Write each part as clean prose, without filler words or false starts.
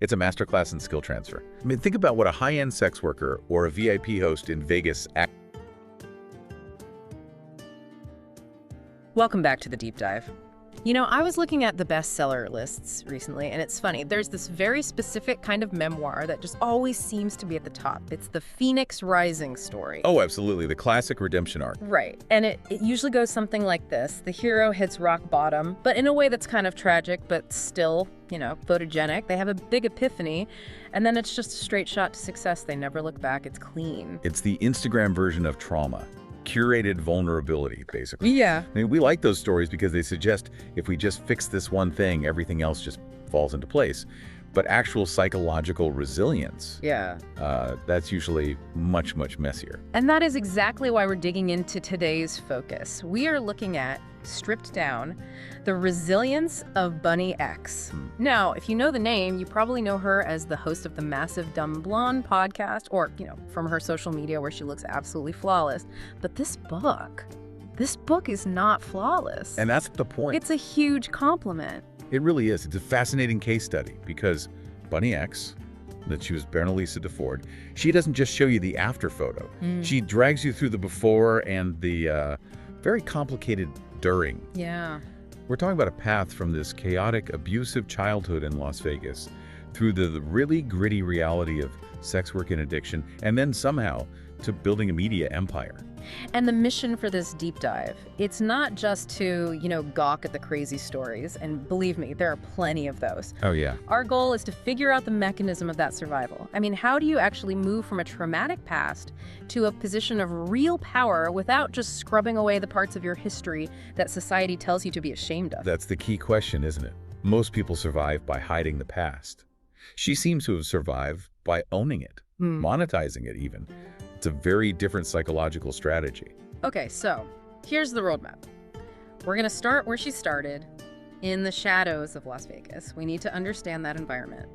It's a masterclass in skill transfer. I mean, think about what a high-end sex worker or a VIP host in Vegas. Welcome back to the deep dive. You know, I was looking at the bestseller lists recently, and it's funny. There's this very specific kind of memoir that just always seems to be at the top. It's the Phoenix Rising story. Oh, absolutely. The classic redemption arc. Right. And it usually goes something like this. The hero hits rock bottom, but in a way that's kind of tragic, but still, you know, photogenic. They have a big epiphany, and then it's just a straight shot to success. They never look back. It's clean. It's the Instagram version of trauma. Curated vulnerability, basically. Yeah. I mean, we like those stories because they suggest if we just fix this one thing, everything else just falls into place. But actual psychological resilience, that's usually much, much messier. And that is exactly why we're digging into today's focus. We are looking at, stripped down, the resilience of Bunnie Xo. Now, if you know the name, you probably know her as the host of the massive Dumb Blonde podcast, or, you know, from her social media where she looks absolutely flawless. But this book is not flawless. And that's the point. It's a huge compliment. It really is. It's a fascinating case study because Bunnie Xo, that she was Berenice DeFord, she doesn't just show you the after photo. She drags you through the before and the very complicated during. Yeah. We're talking about a path from this chaotic, abusive childhood in Las Vegas through the really gritty reality of sex work and addiction, and then somehow to building a media empire. And the mission for this deep dive, it's not just to, you know, gawk at the crazy stories. And believe me, there are plenty of those. Oh, yeah. Our goal is to figure out the mechanism of that survival. I mean, how do you actually move from a traumatic past to a position of real power without just scrubbing away the parts of your history that society tells you to be ashamed of? That's the key question, isn't it? Most people survive by hiding the past. She seems to have survived by owning it, monetizing it even. It's a very different psychological strategy. Okay, so here's the roadmap. We're going to start where she started, in the shadows of Las Vegas. We need to understand that environment.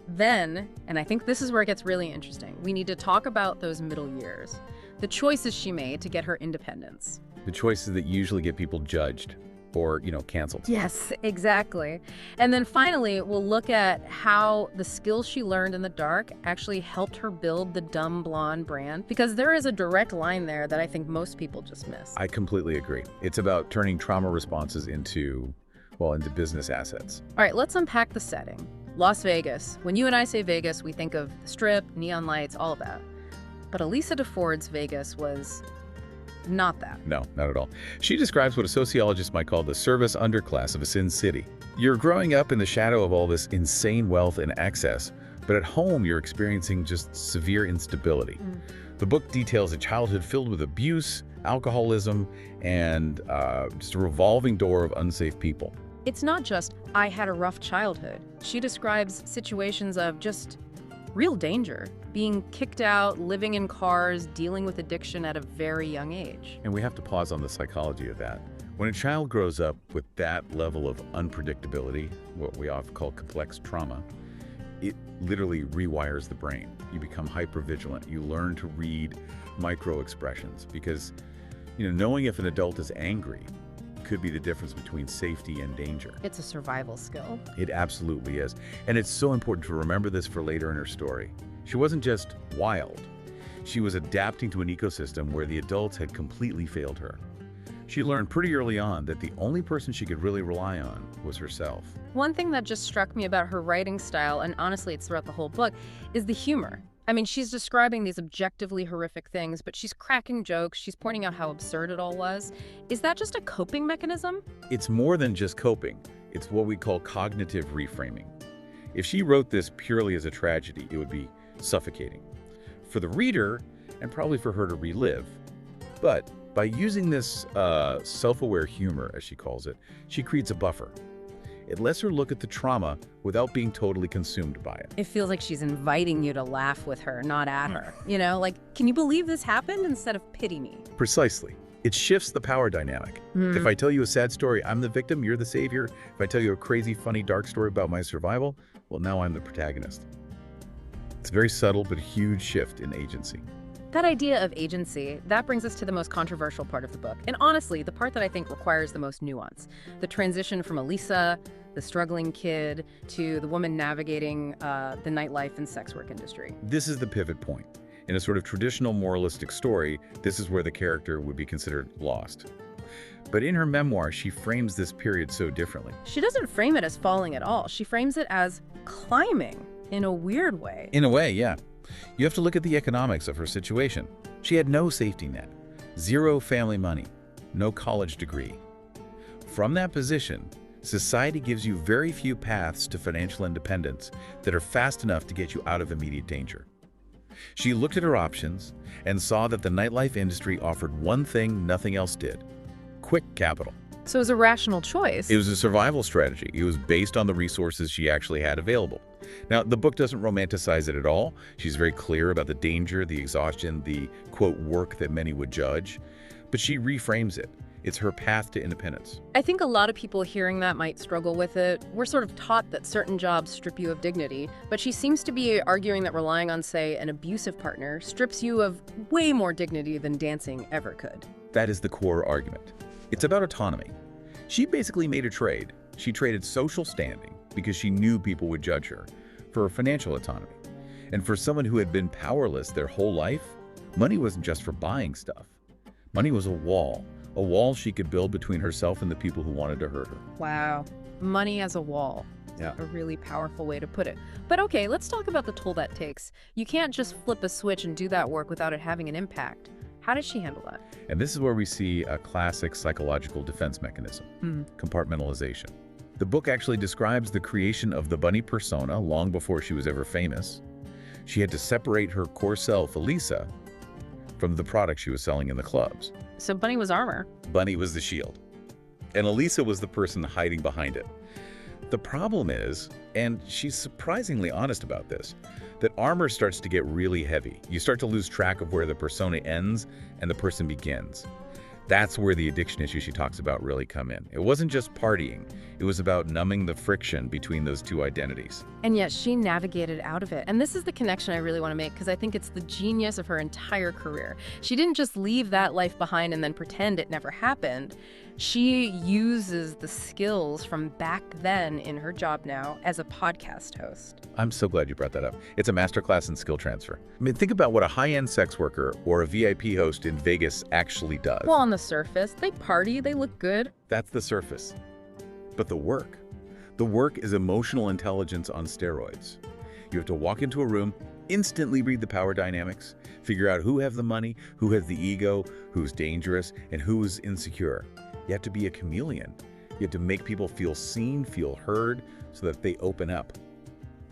Then, and I think this is where it gets really interesting, we need to talk about those middle years, the choices she made to get her independence. The choices that usually get people judged or, you know, canceled. Yes, exactly. And then finally, we'll look at how the skills she learned in the dark actually helped her build the Dumb Blonde brand, because there is a direct line there that I think most people just miss. I completely agree. It's about turning trauma responses into business assets. All right, let's unpack the setting. Las Vegas. When you and I say Vegas, we think of the Strip, neon lights, all of that. But Elisa DeFord's Vegas was not that. No, not at all. She describes what a sociologist might call the service underclass of a sin city. You're growing up in the shadow of all this insane wealth and excess, but at home you're experiencing just severe instability. The book details a childhood filled with abuse, alcoholism, and just a revolving door of unsafe people. It's not just, I had a rough childhood. She describes situations of just real danger, being kicked out, living in cars, dealing with addiction at a very young age. And we have to pause on the psychology of that. When a child grows up with that level of unpredictability, what we often call complex trauma, it literally rewires the brain. You become hypervigilant. You learn to read micro expressions because, you know, knowing if an adult is angry could be the difference between safety and danger. It's a survival skill. It absolutely is. And it's so important to remember this for later in her story. She wasn't just wild. She was adapting to an ecosystem where the adults had completely failed her. She learned pretty early on that the only person she could really rely on was herself. One thing that just struck me about her writing style, and honestly it's throughout the whole book, is the humor. I mean, she's describing these objectively horrific things, but she's cracking jokes, she's pointing out how absurd it all was. Is that just a coping mechanism? It's more than just coping. It's what we call cognitive reframing. If she wrote this purely as a tragedy, it would be suffocating for the reader and probably for her to relive. But by using this self-aware humor, as she calls it, she creates a buffer. It lets her look at the trauma without being totally consumed by it. It feels like she's inviting you to laugh with her, not at her. You know, like, can you believe this happened, instead of pity me? Precisely. It shifts the power dynamic. If I tell you a sad story, I'm the victim, you're the savior. If I tell you a crazy, funny, dark story about my survival, well, now I'm the protagonist. It's a very subtle but huge shift in agency. That idea of agency, that brings us to the most controversial part of the book. And honestly, the part that I think requires the most nuance. The transition from Elisa the struggling kid to the woman navigating the nightlife and sex work industry. This is the pivot point. In a sort of traditional moralistic story, this is where the character would be considered lost. But in her memoir, she frames this period so differently. She doesn't frame it as falling at all. She frames it as climbing in a weird way. In a way, yeah. You have to look at the economics of her situation. She had no safety net, zero family money, no college degree. From that position, society gives you very few paths to financial independence that are fast enough to get you out of immediate danger. She looked at her options and saw that the nightlife industry offered one thing nothing else did: quick capital. So it was a rational choice. It was a survival strategy. It was based on the resources she actually had available. Now, the book doesn't romanticize it at all. She's very clear about the danger, the exhaustion, the, quote, work that many would judge. But she reframes it. It's her path to independence. I think a lot of people hearing that might struggle with it. We're sort of taught that certain jobs strip you of dignity, but she seems to be arguing that relying on, say, an abusive partner strips you of way more dignity than dancing ever could. That is the core argument. It's about autonomy. She basically made a trade. She traded social standing because she knew people would judge her for financial autonomy. And for someone who had been powerless their whole life, money wasn't just for buying stuff. Money was a wall she could build between herself and the people who wanted to hurt her. Wow. Money as a wall. Yeah. A really powerful way to put it. But okay, let's talk about the toll that takes. You can't just flip a switch and do that work without it having an impact. How did she handle that? And this is where we see a classic psychological defense mechanism, compartmentalization. The book actually describes the creation of the Bunnie persona long before she was ever famous. She had to separate her core self, Elisa, from the product she was selling in the clubs. So Bunnie was armor. Bunnie was the shield, and Elisa was the person hiding behind it. The problem is, and she's surprisingly honest about this, that armor starts to get really heavy. You start to lose track of where the persona ends and the person begins. That's where the addiction issues she talks about really come in. It wasn't just partying. It was about numbing the friction between those two identities. And yet she navigated out of it. And this is the connection I really want to make, because I think it's the genius of her entire career. She didn't just leave that life behind and then pretend it never happened. She uses the skills from back then in her job now as a podcast host. I'm so glad you brought that up. It's a masterclass in skill transfer. I mean, think about what a high-end sex worker or a VIP host in Vegas actually does. Well, on the surface, they party, they look good. That's the surface. But the work is emotional intelligence on steroids. You have to walk into a room, instantly read the power dynamics, figure out who have the money, who has the ego, who's dangerous, and who's insecure. You have to be a chameleon. You have to make people feel seen, feel heard, so that they open up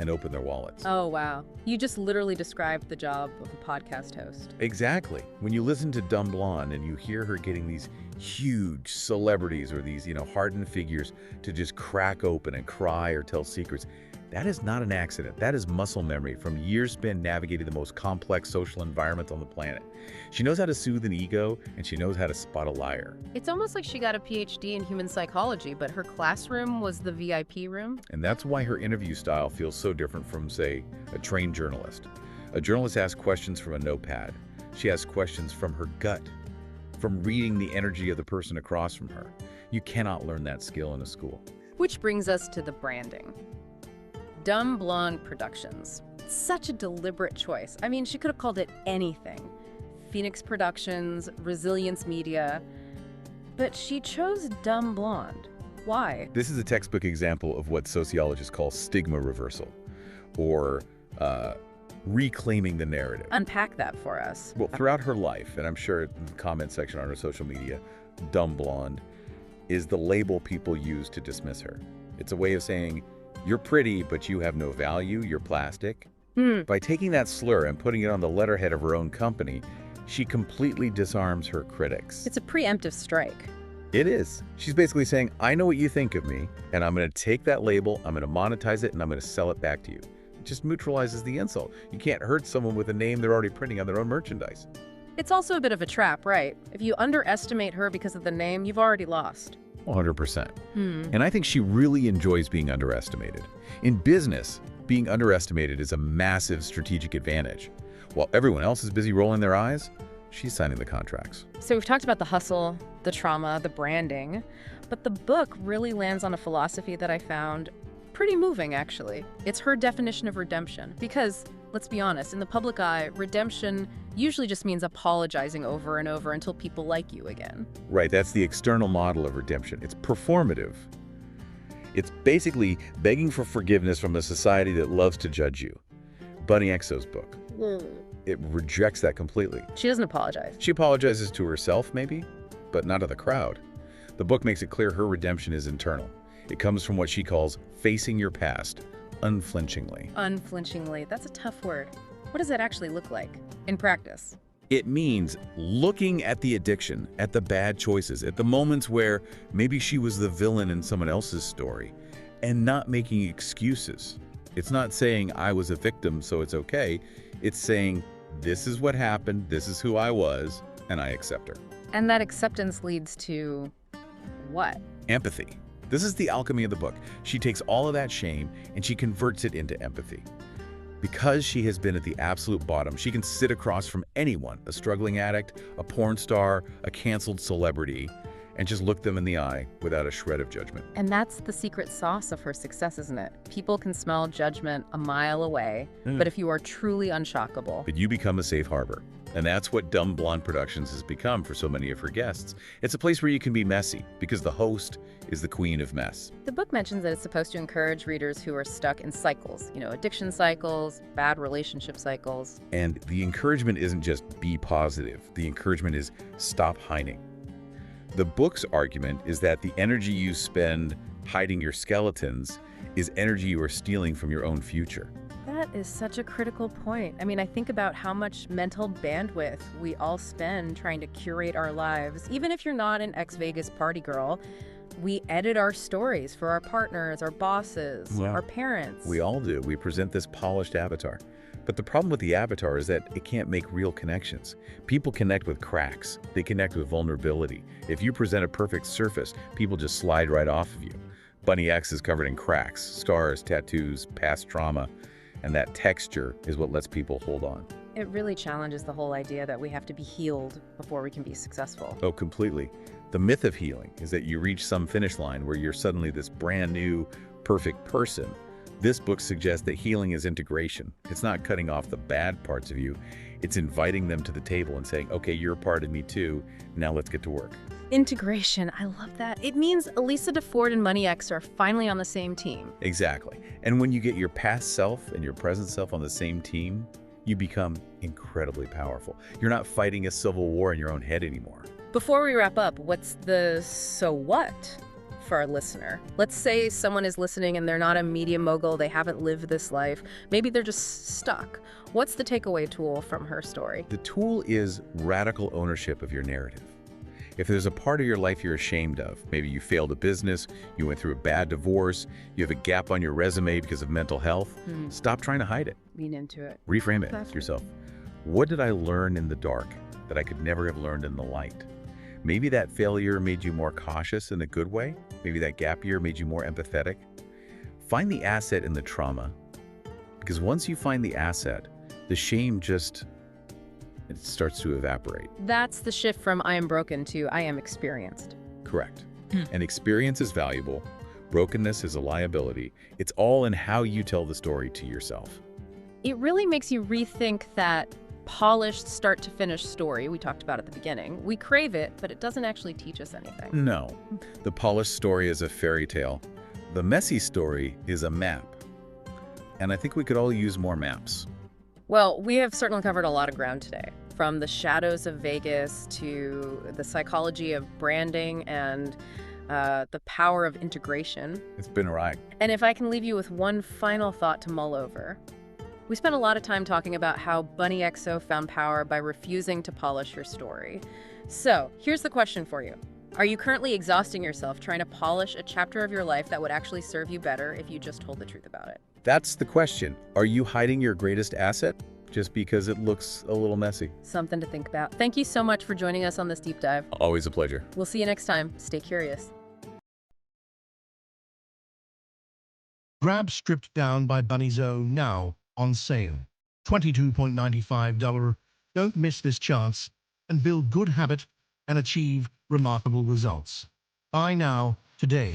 and open their wallets. Oh, wow. You just literally described the job of a podcast host. Exactly. When you listen to Dumb Blonde and you hear her getting these huge celebrities or these, hardened figures to just crack open and cry or tell secrets, that is not an accident. That is muscle memory from years spent navigating the most complex social environment on the planet. She knows how to soothe an ego, and she knows how to spot a liar. It's almost like she got a PhD in human psychology, but her classroom was the VIP room. And that's why her interview style feels so different from, say, a trained journalist. A journalist asks questions from a notepad. She asks questions from her gut, from reading the energy of the person across from her. You cannot learn that skill in a school. Which brings us to the branding. Dumb Blonde Productions. Such a deliberate choice. I mean, she could have called it anything. Phoenix Productions, Resilience Media. But she chose Dumb Blonde. Why? This is a textbook example of what sociologists call stigma reversal, or reclaiming the narrative. Unpack that for us. Well, throughout her life, and I'm sure in the comment section on her social media, Dumb Blonde is the label people use to dismiss her. It's a way of saying, you're pretty, but you have no value, you're plastic. By taking that slur and putting it on the letterhead of her own company, she completely disarms her critics. It's a preemptive strike. It is. She's basically saying, I know what you think of me, and I'm going to take that label, I'm going to monetize it, and I'm going to sell it back to you. It just neutralizes the insult. You can't hurt someone with a name they're already printing on their own merchandise. It's also a bit of a trap, right? If you underestimate her because of the name, you've already lost. 100%. And I think she really enjoys being underestimated. In business, being underestimated is a massive strategic advantage. While everyone else is busy rolling their eyes, She's signing the contracts. So we've talked about the hustle, the trauma, the branding, but the book really lands on a philosophy that I found pretty moving, actually. It's her definition of redemption. Because, let's be honest, in the public eye, redemption usually just means apologizing over and over until people like you again. Right, that's the external model of redemption. It's performative. It's basically begging for forgiveness from a society that loves to judge you. Bunnie Xo's book. It rejects that completely. She doesn't apologize. She apologizes to herself, maybe, but not to the crowd. The book makes it clear her redemption is internal. It comes from what she calls facing your past, unflinchingly. Unflinchingly. That's a tough word. What does that actually look like in practice? It means looking at the addiction, at the bad choices, at the moments where maybe she was the villain in someone else's story, and not making excuses. It's not saying I was a victim, so it's okay. It's saying this is what happened, this is who I was, and I accept her. And that acceptance leads to what? Empathy. This is the alchemy of the book. She takes all of that shame and she converts it into empathy. Because she has been at the absolute bottom, she can sit across from anyone, a struggling addict, a porn star, a canceled celebrity, and just look them in the eye without a shred of judgment. And that's the secret sauce of her success, isn't it? People can smell judgment a mile away, but if you are truly unshockable, But you become a safe harbor. And that's what Dumb Blonde Productions has become for so many of her guests. It's a place where you can be messy, because the host is the queen of mess. the book mentions that it's supposed to encourage readers who are stuck in cycles, addiction cycles, bad relationship cycles. And the encouragement isn't just be positive. The encouragement is stop hiding. The book's argument is that the energy you spend hiding your skeletons is energy you are stealing from your own future. That is such a critical point. I mean, I think about how much mental bandwidth we all spend trying to curate our lives. Even if you're not an ex-Vegas party girl, we edit our stories for our partners, our bosses, Well, our parents. We all do. We present this polished avatar. But the problem with the avatar is that it can't make real connections. People connect with cracks. They connect with vulnerability. If you present a perfect surface, people just slide right off of you. Bunnie X is covered in cracks, scars, tattoos, past trauma, and that texture is what lets people hold on. It really challenges the whole idea that we have to be healed before we can be successful. Oh, completely. The myth of healing is that you reach some finish line where you're suddenly this brand new, perfect person. This book suggests that healing is integration. It's not cutting off the bad parts of you. It's inviting them to the table and saying, okay, you're a part of me too. Now let's get to work. Integration, I love that. It means Elisa DeFord and Bunnie X are finally on the same team. Exactly. And when you get your past self and your present self on the same team, you become incredibly powerful. You're not fighting a civil war in your own head anymore. Before we wrap up, what's the so what for our listener? Let's say someone is listening and they're not a media mogul, they haven't lived this life. Maybe they're just stuck. What's the takeaway tool from her story? The tool is radical ownership of your narrative. If there's a part of your life you're ashamed of, maybe you failed a business, you went through a bad divorce, you have a gap on your resume because of mental health, stop trying to hide it. Lean into it. Reframe it. Ask yourself, what did I learn in the dark that I could never have learned in the light? Maybe that failure made you more cautious in a good way. Maybe that gap year made you more empathetic. Find the asset in the trauma, because once you find the asset, the shame it starts to evaporate. That's the shift from I am broken to I am experienced. Correct. And experience is valuable. Brokenness is a liability. It's all in how you tell the story to yourself. It really makes you rethink that polished start to finish story we talked about at the beginning. We crave it, but it doesn't actually teach us anything. No. The polished story is a fairy tale. The messy story is a map. And I think we could all use more maps. Well, we have certainly covered a lot of ground today, from the shadows of Vegas to the psychology of branding and the power of integration. It's been a ride. And if I can leave you with one final thought to mull over, we spent a lot of time talking about how Bunnie Xo found power by refusing to polish her story. So here's the question for you. Are you currently exhausting yourself trying to polish a chapter of your life that would actually serve you better if you just told the truth about it? That's the question. Are you hiding your greatest asset just because it looks a little messy? Something to think about. Thank you so much for joining us on this deep dive. Always a pleasure. We'll see you next time. Stay curious. Grab Stripped Down by Bunnie Xo now on sale. $22.95. Don't miss this chance. and build good habit and achieve remarkable results. Buy now, today.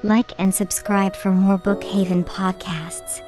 Like and subscribe for more Bookhaven podcasts.